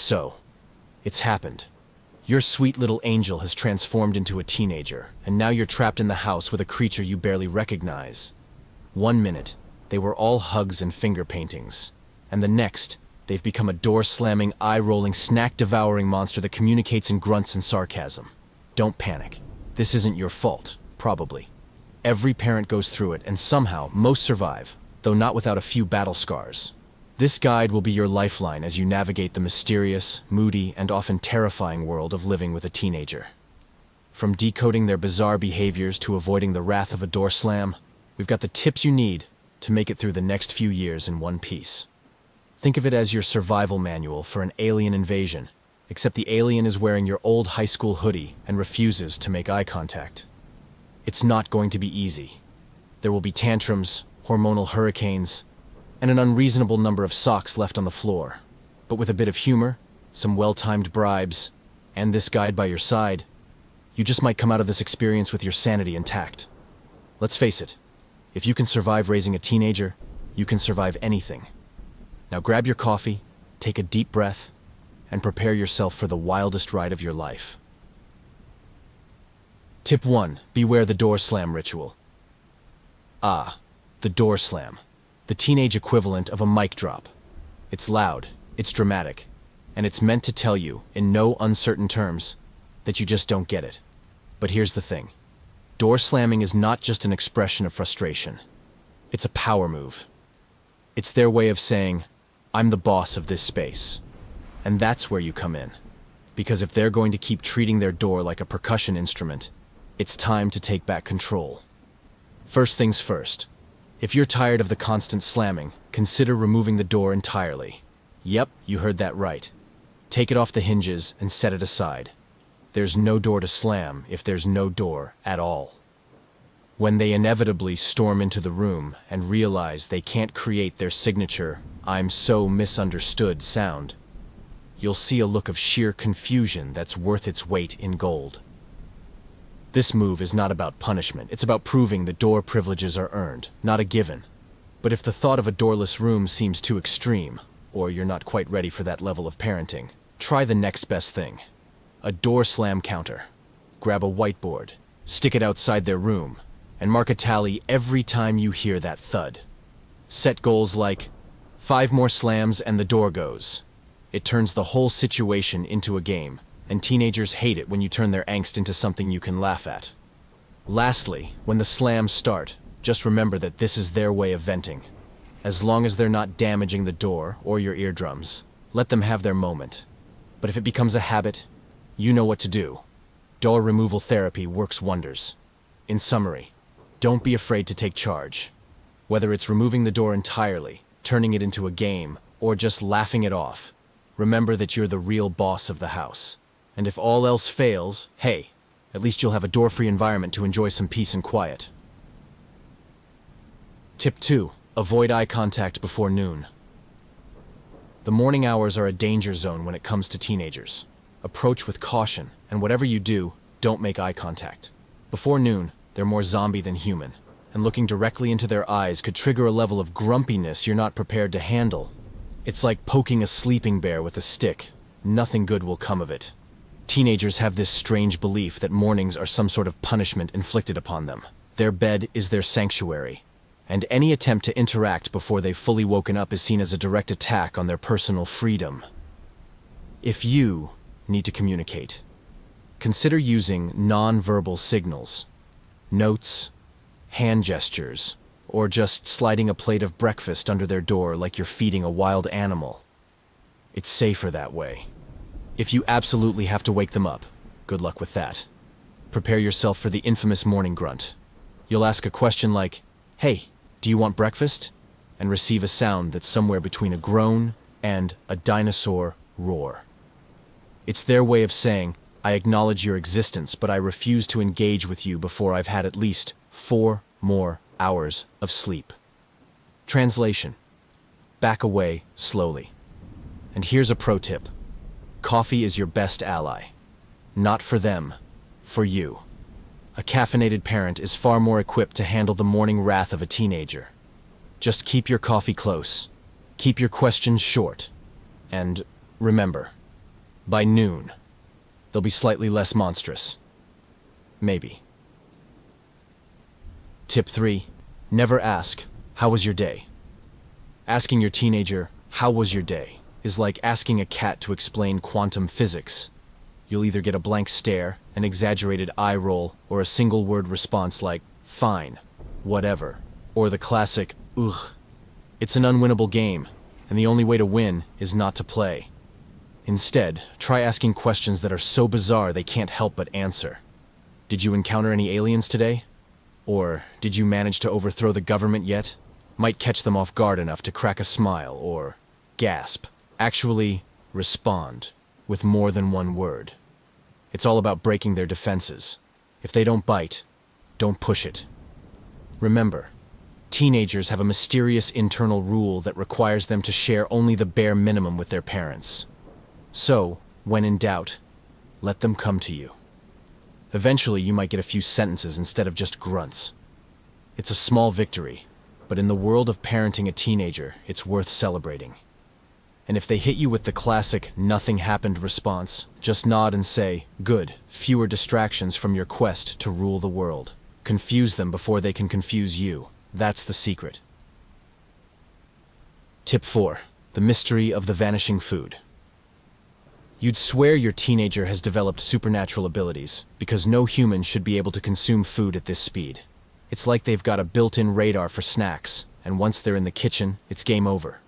So, it's happened. Your sweet little angel has transformed into a teenager, and now you're trapped in the house with a creature you barely recognize. 1 minute, they were all hugs and finger paintings, and the next, they've become a door-slamming, eye-rolling, snack-devouring monster that communicates in grunts and sarcasm. Don't panic. This isn't your fault, probably. Every parent goes through it, and somehow, most survive, though not without a few battle scars. This guide will be your lifeline as you navigate the mysterious, moody, and often terrifying world of living with a teenager. From decoding their bizarre behaviors to avoiding the wrath of a door slam, we've got the tips you need to make it through the next few years in one piece. Think of it as your survival manual for an alien invasion, except the alien is wearing your old high school hoodie and refuses to make eye contact. It's not going to be easy. There will be tantrums, hormonal hurricanes, and an unreasonable number of socks left on the floor. But with a bit of humor, some well-timed bribes, and this guide by your side, you just might come out of this experience with your sanity intact. Let's face it, if you can survive raising a teenager, you can survive anything. Now grab your coffee, take a deep breath, and prepare yourself for the wildest ride of your life. Tip 1. Beware the door slam ritual. Ah, the door slam. The teenage equivalent of a mic drop. It's loud, it's dramatic, and it's meant to tell you, in no uncertain terms, that you just don't get it. But here's the thing. Door slamming is not just an expression of frustration. It's a power move. It's their way of saying, I'm the boss of this space. And that's where you come in. Because if they're going to keep treating their door like a percussion instrument, it's time to take back control. First things first. If you're tired of the constant slamming, consider removing the door entirely. Yep, you heard that right. Take it off the hinges and set it aside. There's no door to slam if there's no door at all. When they inevitably storm into the room and realize they can't create their signature "I'm so misunderstood" sound, you'll see a look of sheer confusion that's worth its weight in gold. This move is not about punishment, it's about proving the door privileges are earned, not a given. But if the thought of a doorless room seems too extreme, or you're not quite ready for that level of parenting, try the next best thing. A door slam counter. Grab a whiteboard, stick it outside their room, and mark a tally every time you hear that thud. Set goals like 5 more slams and the door goes. It turns the whole situation into a game, and teenagers hate it when you turn their angst into something you can laugh at. Lastly, when the slams start, just remember that this is their way of venting. As long as they're not damaging the door or your eardrums, let them have their moment. But if it becomes a habit, you know what to do. Door removal therapy works wonders. In summary, don't be afraid to take charge. Whether it's removing the door entirely, turning it into a game, or just laughing it off, remember that you're the real boss of the house. And if all else fails, hey, at least you'll have a door-free environment to enjoy some peace and quiet. Tip 2. Avoid eye contact before noon. The morning hours are a danger zone when it comes to teenagers. Approach with caution, and whatever you do, don't make eye contact. Before noon, they're more zombie than human, and looking directly into their eyes could trigger a level of grumpiness you're not prepared to handle. It's like poking a sleeping bear with a stick. Nothing good will come of it. Teenagers have this strange belief that mornings are some sort of punishment inflicted upon them. Their bed is their sanctuary, and any attempt to interact before they've fully woken up is seen as a direct attack on their personal freedom. If you need to communicate, consider using non-verbal signals, notes, hand gestures, or just sliding a plate of breakfast under their door like you're feeding a wild animal. It's safer that way. If you absolutely have to wake them up, good luck with that. Prepare yourself for the infamous morning grunt. You'll ask a question like, "Hey, do you want breakfast?" and receive a sound that's somewhere between a groan and a dinosaur roar. It's their way of saying, I acknowledge your existence, but I refuse to engage with you before I've had at least 4 more hours of sleep. Translation: back away slowly. And here's a pro tip. Coffee is your best ally. Not for them, for you. A caffeinated parent is far more equipped to handle the morning wrath of a teenager. Just keep your coffee close, keep your questions short, and remember, By noon, they'll be slightly less monstrous. Maybe. Tip 3. Never ask, "How was your day?" Asking your teenager, "How was your day?" is like asking a cat to explain quantum physics. You'll either get a blank stare, an exaggerated eye roll, or a single-word response like, "Fine, whatever," or the classic, "Ugh." It's an unwinnable game, and the only way to win is not to play. Instead, try asking questions that are so bizarre they can't help but answer. Did you encounter any aliens today? Or did you manage to overthrow the government yet? Might catch them off guard enough to crack a smile or gasp. Actually, respond with more than one word. It's all about breaking their defenses. If they don't bite, don't push it. Remember, teenagers have a mysterious internal rule that requires them to share only the bare minimum with their parents. So, when in doubt, let them come to you. Eventually, you might get a few sentences instead of just grunts. It's a small victory, but in the world of parenting a teenager, it's worth celebrating. And if they hit you with the classic "nothing happened" response, just nod and say, "Good, fewer distractions from your quest to rule the world." Confuse them before they can confuse you. That's the secret. Tip 4. The mystery of the vanishing food. You'd swear your teenager has developed supernatural abilities, because no human should be able to consume food at this speed. It's like they've got a built-in radar for snacks, and once they're in the kitchen, it's game over.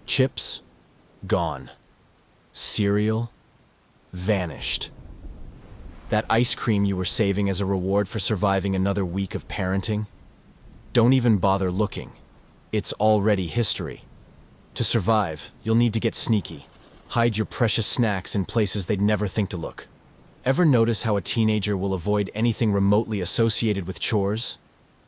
Chips? Gone. Cereal? Vanished. That ice cream you were saving as a reward for surviving another week of parenting? Don't even bother looking. It's already history. To survive, you'll need to get sneaky. Hide your precious snacks in places they'd never think to look. Ever notice how a teenager will avoid anything remotely associated with chores?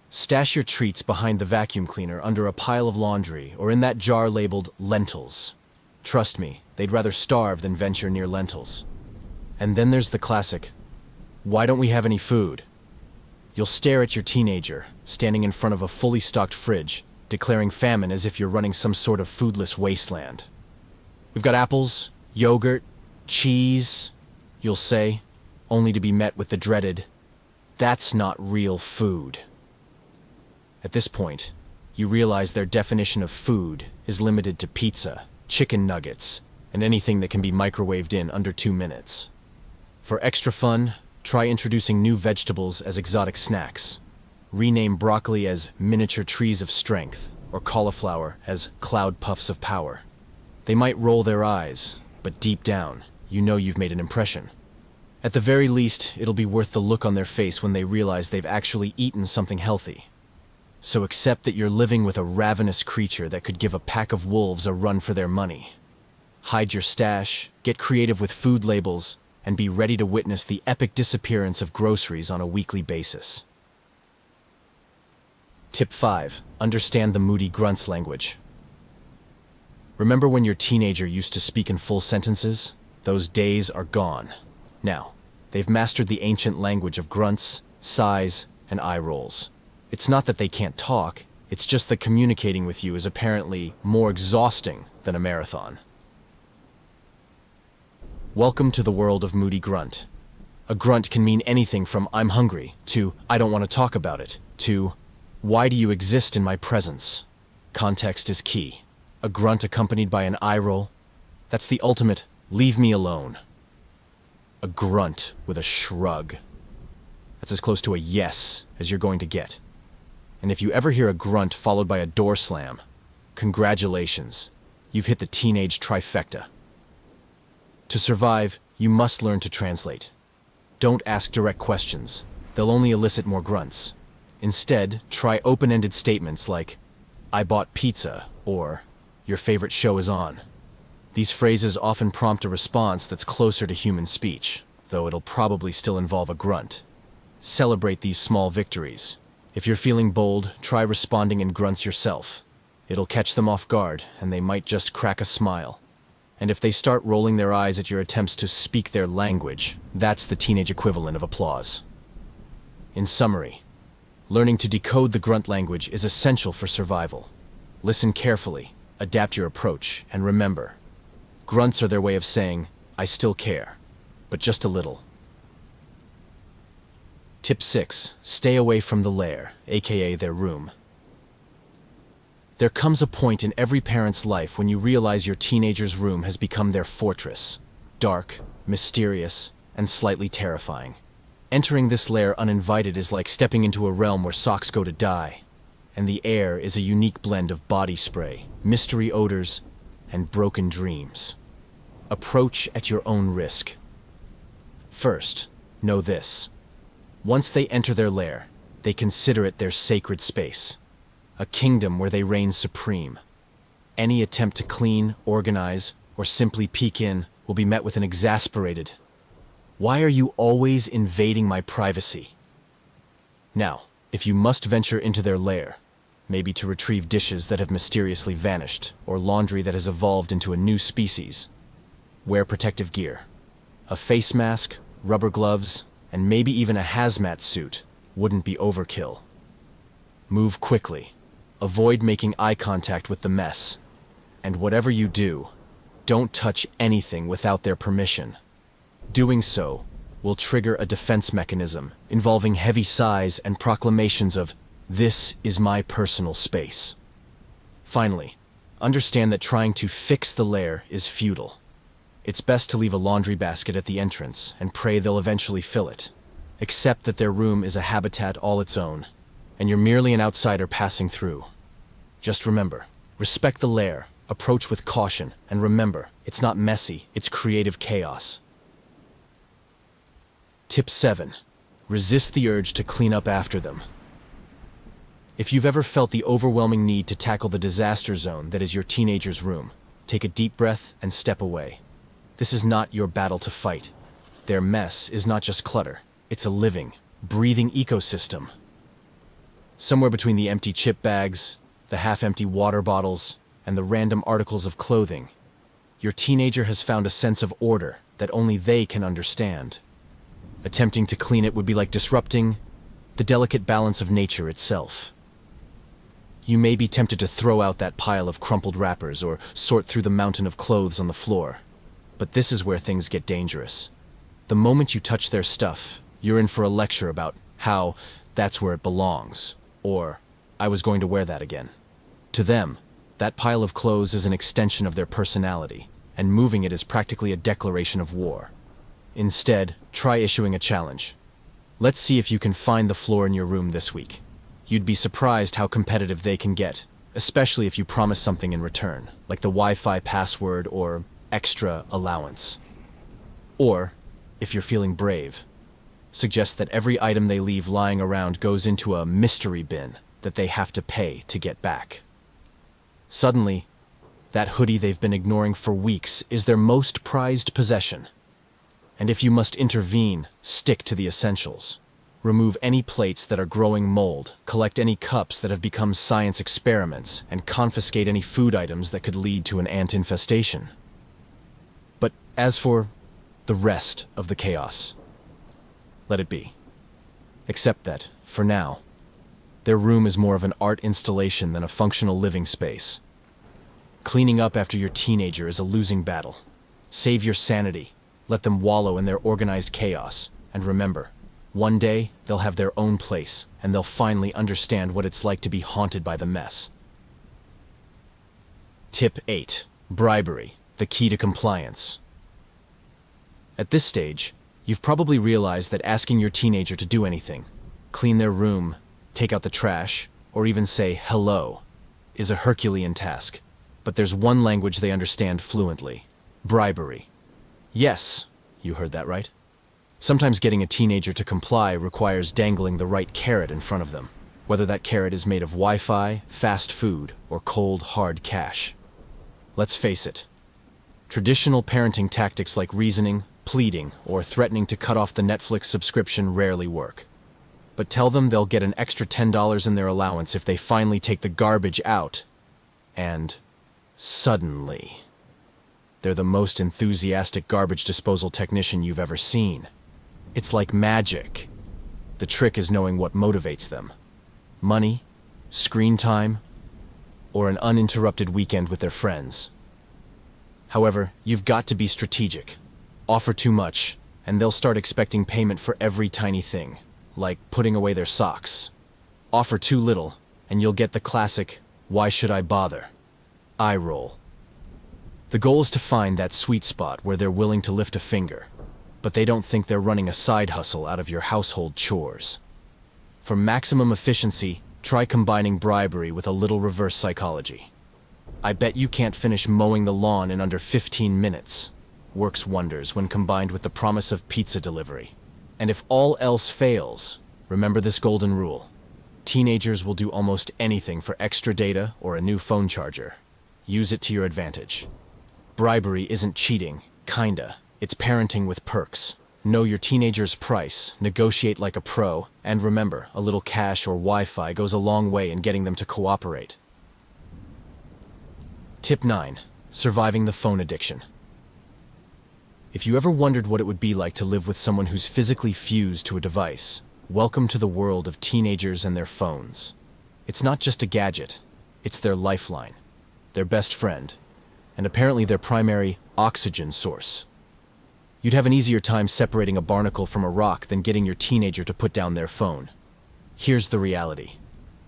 Stash your treats behind the vacuum cleaner under a pile of laundry or in that jar labeled lentils. Trust me, they'd rather starve than venture near lentils. And then there's the classic, "Why don't we have any food?" You'll stare at your teenager, standing in front of a fully stocked fridge, declaring famine as if you're running some sort of foodless wasteland. "We've got apples, yogurt, cheese," you'll say, only to be met with the dreaded, "That's not real food." At this point, you realize their definition of food is limited to pizza, chicken nuggets, and anything that can be microwaved in under 2 minutes. For extra fun, try introducing new vegetables as exotic snacks. Rename broccoli as miniature trees of strength, or cauliflower as cloud puffs of power. They might roll their eyes, but deep down, you know you've made an impression. At the very least, it'll be worth the look on their face when they realize they've actually eaten something healthy. So accept that you're living with a ravenous creature that could give a pack of wolves a run for their money. Hide your stash, get creative with food labels, and be ready to witness the epic disappearance of groceries on a weekly basis. Tip 5. Understand the moody grunts language. Remember when your teenager used to speak in full sentences? Those days are gone. Now, they've mastered the ancient language of grunts, sighs, and eye rolls. It's not that they can't talk, it's just that communicating with you is apparently more exhausting than a marathon. Welcome to the world of moody grunt. A grunt can mean anything from "I'm hungry" to "I don't want to talk about it" to "Why do you exist in my presence?" Context is key. A grunt accompanied by an eye roll, that's the ultimate "leave me alone." A grunt with a shrug, that's as close to a yes as you're going to get. And if you ever hear a grunt followed by a door slam, congratulations, you've hit the teenage trifecta. To survive, you must learn to translate. Don't ask direct questions. They'll only elicit more grunts. Instead, try open-ended statements like, "I bought pizza," or "Your favorite show is on." These phrases often prompt a response that's closer to human speech, though it'll probably still involve a grunt. Celebrate these small victories. If you're feeling bold, try responding in grunts yourself. It'll catch them off guard, and they might just crack a smile. And if they start rolling their eyes at your attempts to speak their language, that's the teenage equivalent of applause. In summary, learning to decode the grunt language is essential for survival. Listen carefully, adapt your approach, and remember, grunts are their way of saying, I still care, but just a little. Tip 6. Stay away from the lair, aka their room. There comes a point in every parent's life when you realize your teenager's room has become their fortress. Dark, mysterious, and slightly terrifying. Entering this lair uninvited is like stepping into a realm where socks go to die, and the air is a unique blend of body spray, mystery odors, and broken dreams. Approach at your own risk. First, know this. Once they enter their lair, they consider it their sacred space, a kingdom where they reign supreme. Any attempt to clean, organize, or simply peek in will be met with an exasperated, "Why are you always invading my privacy?" Now, if you must venture into their lair, maybe to retrieve dishes that have mysteriously vanished, or laundry that has evolved into a new species, wear protective gear. A face mask, rubber gloves, and maybe even a hazmat suit wouldn't be overkill. Move quickly. Avoid making eye contact with the mess. And whatever you do, don't touch anything without their permission. Doing so will trigger a defense mechanism involving heavy sighs and proclamations of, "This is my personal space." Finally, understand that trying to fix the lair is futile. It's best to leave a laundry basket at the entrance and pray they'll eventually fill it. Accept that their room is a habitat all its own, and you're merely an outsider passing through. Just remember, respect the lair, approach with caution, and remember, it's not messy, it's creative chaos. Tip 7. Resist the urge to clean up after them. If you've ever felt the overwhelming need to tackle the disaster zone that is your teenager's room, take a deep breath and step away. This is not your battle to fight. Their mess is not just clutter, it's a living, breathing ecosystem. Somewhere between the empty chip bags, the half-empty water bottles, and the random articles of clothing, your teenager has found a sense of order that only they can understand. Attempting to clean it would be like disrupting the delicate balance of nature itself. You may be tempted to throw out that pile of crumpled wrappers or sort through the mountain of clothes on the floor. But this is where things get dangerous. The moment you touch their stuff, you're in for a lecture about how that's where it belongs, or I was going to wear that again. To them, that pile of clothes is an extension of their personality, and moving it is practically a declaration of war. Instead, try issuing a challenge. Let's see if you can find the floor in your room this week. You'd be surprised how competitive they can get, especially if you promise something in return, like the Wi-Fi password or extra allowance. Or, if you're feeling brave, suggest that every item they leave lying around goes into a mystery bin that they have to pay to get back. Suddenly, that hoodie they've been ignoring for weeks is their most prized possession. And if you must intervene, stick to the essentials. Remove any plates that are growing mold, collect any cups that have become science experiments, and confiscate any food items that could lead to an ant infestation. But as for the rest of the chaos, let it be. Except that, for now, their room is more of an art installation than a functional living space. Cleaning up after your teenager is a losing battle. Save your sanity. Let them wallow in their organized chaos. And remember, one day they'll have their own place, and they'll finally understand what it's like to be haunted by the mess. Tip 8. Bribery, the key to compliance. At this stage, you've probably realized that asking your teenager to do anything, clean their room, take out the trash, or even say hello, is a Herculean task. But there's one language they understand fluently: bribery. Yes, you heard that right. Sometimes getting a teenager to comply requires dangling the right carrot in front of them, whether that carrot is made of Wi-Fi, fast food, or cold, hard cash. Let's face it, traditional parenting tactics like reasoning, pleading, or threatening to cut off the Netflix subscription rarely work. But tell them they'll get an extra $10 in their allowance if they finally take the garbage out, and suddenly, they're the most enthusiastic garbage disposal technician you've ever seen. It's like magic. The trick is knowing what motivates them: money, screen time, or an uninterrupted weekend with their friends. However, you've got to be strategic. Offer too much, and they'll start expecting payment for every tiny thing, like putting away their socks. Offer too little, and you'll get the classic, "Why should I bother?" eye roll. The goal is to find that sweet spot where they're willing to lift a finger, but they don't think they're running a side hustle out of your household chores. For maximum efficiency, try combining bribery with a little reverse psychology. I bet you can't finish mowing the lawn in under 15 minutes. Works wonders when combined with the promise of pizza delivery. And if all else fails, remember this golden rule. Teenagers will do almost anything for extra data or a new phone charger. Use it to your advantage. Bribery isn't cheating, kinda. It's parenting with perks. Know your teenager's price, negotiate like a pro, and remember, a little cash or Wi-Fi goes a long way in getting them to cooperate. Tip 9. Surviving the phone addiction. If you ever wondered what it would be like to live with someone who's physically fused to a device, welcome to the world of teenagers and their phones. It's not just a gadget, it's their lifeline, their best friend, and apparently their primary oxygen source. You'd have an easier time separating a barnacle from a rock than getting your teenager to put down their phone. Here's the reality.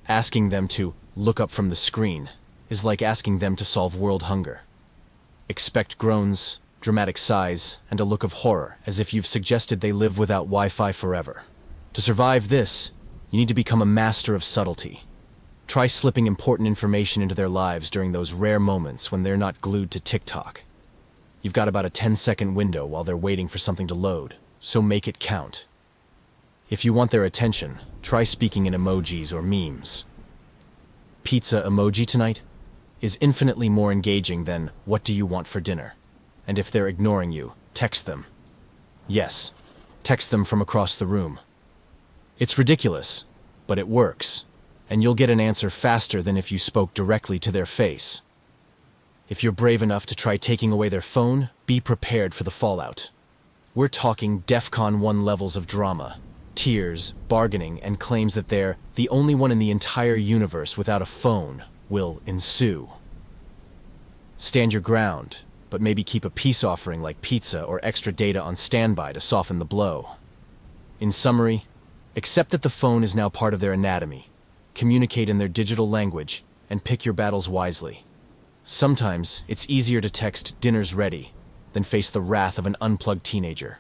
Asking them to look up from the screen is like asking them to solve world hunger. Expect groans, dramatic sighs, and a look of horror, as if you've suggested they live without Wi-Fi forever. To survive this, you need to become a master of subtlety. Try slipping important information into their lives during those rare moments when they're not glued to TikTok. You've got about a 10-second window while they're waiting for something to load, so make it count. If you want their attention, try speaking in emojis or memes. Pizza emoji tonight is infinitely more engaging than "What do you want for dinner?" And if they're ignoring you, text them. Yes, text them from across the room. It's ridiculous, but it works, and you'll get an answer faster than if you spoke directly to their face. If you're brave enough to try taking away their phone, be prepared for the fallout. We're talking DEFCON 1 levels of drama, tears, bargaining, and claims that they're the only one in the entire universe without a phone will ensue. Stand your ground, but maybe keep a peace offering like pizza or extra data on standby to soften the blow. In summary, accept that the phone is now part of their anatomy, communicate in their digital language, and pick your battles wisely. Sometimes it's easier to text "dinner's ready" than face the wrath of an unplugged teenager.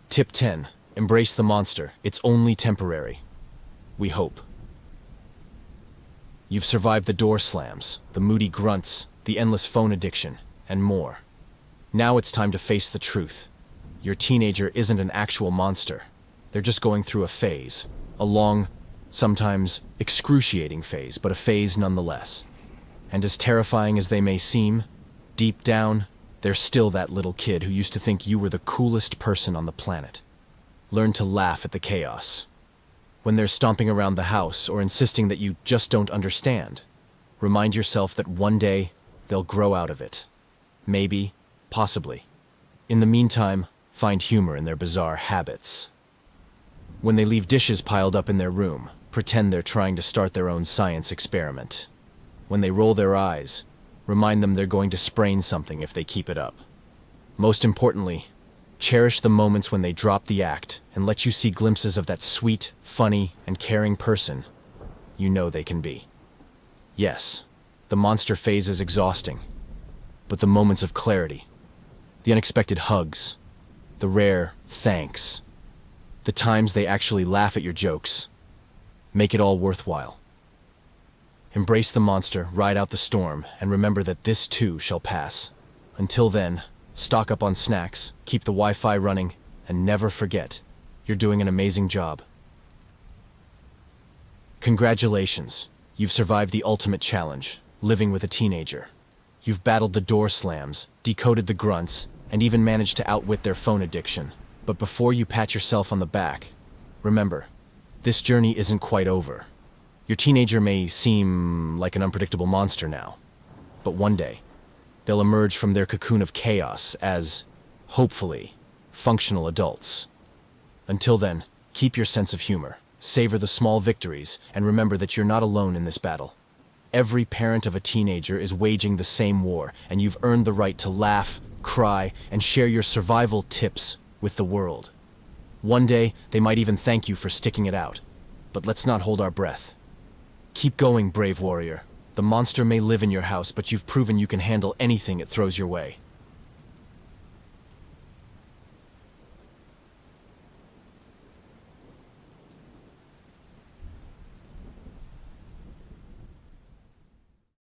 Tip 10. Embrace the monster. It's only temporary. We hope. You've survived the door slams, the moody grunts, the endless phone addiction, and more. Now it's time to face the truth. Your teenager isn't an actual monster. They're just going through a phase. A long, sometimes excruciating phase, but a phase nonetheless. And as terrifying as they may seem, deep down, they're still that little kid who used to think you were the coolest person on the planet. Learn to laugh at the chaos. When they're stomping around the house or insisting that you just don't understand, remind yourself that one day they'll grow out of it. Maybe, possibly. In the meantime, find humor in their bizarre habits. When they leave dishes piled up in their room, pretend they're trying to start their own science experiment. When they roll their eyes, remind them they're going to sprain something if they keep it up. Most importantly, cherish the moments when they drop the act and let you see glimpses of that sweet, funny, and caring person you know they can be. Yes, the monster phase is exhausting, but the moments of clarity, the unexpected hugs, the rare thanks, the times they actually laugh at your jokes, make it all worthwhile. Embrace the monster, ride out the storm, and remember that this too shall pass. Until then, stock up on snacks, keep the Wi-Fi running, and never forget, you're doing an amazing job. Congratulations, you've survived the ultimate challenge, living with a teenager. You've battled the door slams, decoded the grunts, and even managed to outwit their phone addiction. But before you pat yourself on the back, remember, this journey isn't quite over. Your teenager may seem like an unpredictable monster now, but one day, they'll emerge from their cocoon of chaos as, hopefully, functional adults. Until then, keep your sense of humor, savor the small victories, and remember that you're not alone in this battle. Every parent of a teenager is waging the same war, and you've earned the right to laugh, cry, and share your survival tips with the world. One day, they might even thank you for sticking it out. But let's not hold our breath. Keep going, brave warrior. The monster may live in your house, but you've proven you can handle anything it throws your way.